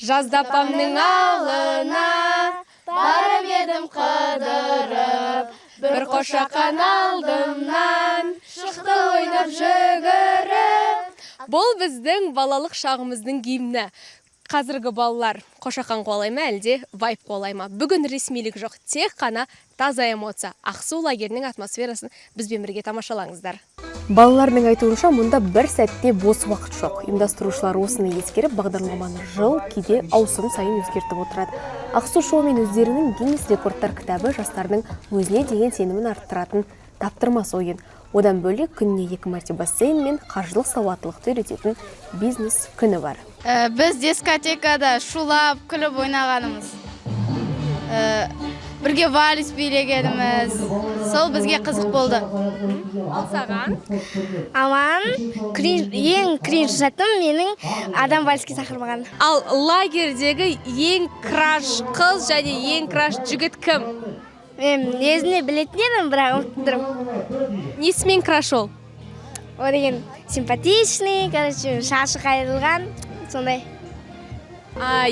Жазда апамның алына барып едім қыдырып, бір қошақан алдымнан шықты ойнап жүгіріп. Бұл біздің балалық шағымыздың гимні. Қазіргі балалар қошақан қуалай ма, әлде вайп қуалай ма? Бүгін ресмилік жоқ, тек қана таза эмоция. Ақсу лагерінің атмосферасын бізбен бірге тамашалаңыздар. Балалардың айтуынша, мұнда бір сәтте бос уақыт жоқ. Ұйымдастырушылар осыны ескеріп, бағдарламаны жыл кейде ауысым сайын өзгертіп отырады. Ақсу шоумен өздерінің Гиннес рекордтар кітабы жастардың өзіне деген сенімін арттыратын таптырмас ойын. Одан бөлек күніне 2 мәрте бассейн мен қаржылық сауаттылықты үйрететін бизнес күні бар. Біз дискотекада шулап, күліп ойнағанымыз. Бірге вальс билегеніміз. Сол бізге қызық болды. Ал саған? Аман, ең кринж сәтім менің адам вальске шақырмаған. Ал лагердегі ең краш қыз және ең краш жігіт кім? Мен өзіне білетін едім, бірақ ұмытып тұрмын. Несімен краш ол? Ол деген симпатичный, шашы қайырылған, сондай.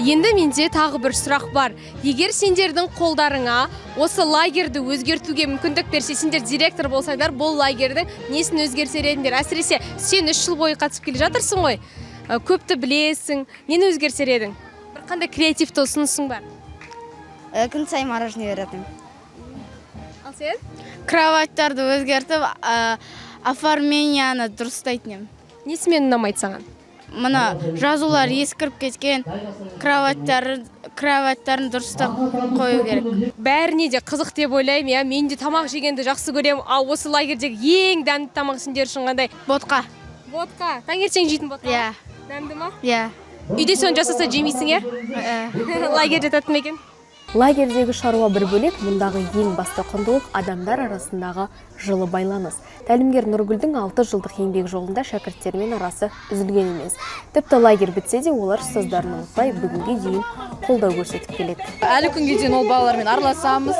Енді менде тағы бір сұрақ бар. Егер сендердің қолдарыңа осы лагерді өзгертуге мүмкіндік берсе, сендер директор болсаңдар, бұл лагердің несін өзгерсер едіңдер? Әсіресе сен 3 жыл бойы қатысып келе жатырсың ғой. Көпті білесің. Нені өзгерсер едің? Бір қандай креативті ұсынысың бар? Күн сайын мороженое беретін. Ал сен? Кроваттарды өзгертіп, оформленияны дұрыстайтын. Несімен ұнамайды саған? Мұна жазулар ескіріп кеткен, кроваттарын дұрыстап қою керек. Бәріне де қызық деп ойлаймын, мен де тамақ жегенді жақсы көремін. Ал осы лагердегі ең дәмді тамақ сендер үшін қандай? Ботқа. Ботқа. Таңертең жейтін ботқа? Иә. Дәмді ма? Иә. Үйде соны жасаса жемейсің, лагер жататын екен. Лагердегі шаруа бір бөлек, мұндағы ең басты құндылық адамдар арасындағы жылы байланыс. Тәлімгер Нұргүлдің 6 жылдық еңбек жолында шәкірттермен арасы үзілген емес. Тіпті лагер бітсе де, олар ұстаздарын ұмытпай бүгінге дейін қолдау көрсетіп келеді. Әлі күнге дейін ол балалармен араласамыз.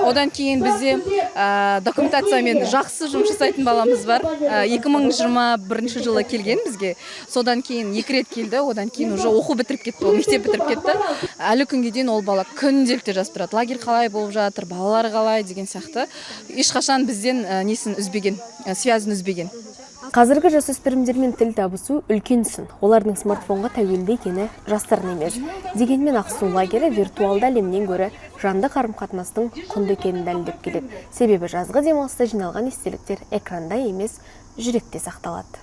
Одан кейін бізде документациямен жақсы жұмыс жасайтын баламыз бар. 2021 жылы келген бізге. Содан кейін 2 рет келді, одан кейін уже оқу бітіріп кетті, ол мектеп бітіріп кетті. Әлі күнге дейін ол бала күнделікті жазып тұрады. Лагер қалай болып жатыр, балалар қалай деген сияқты. Ешқашан бізден несін үзбеген, связын үзбеген. Қазіргі жасөспірімдермен тіл табысу үлкен сын. Олардың смартфонға тәуелді екені жастардың емес. Дегенмен Ақсу лагері виртуалды әлемнен гөрі жанды қарым-қатынастың құнды екенін дәлелдеп келеді. Себебі жазғы демалыста жиналған естеліктер экранда емес, жүректе сақталады.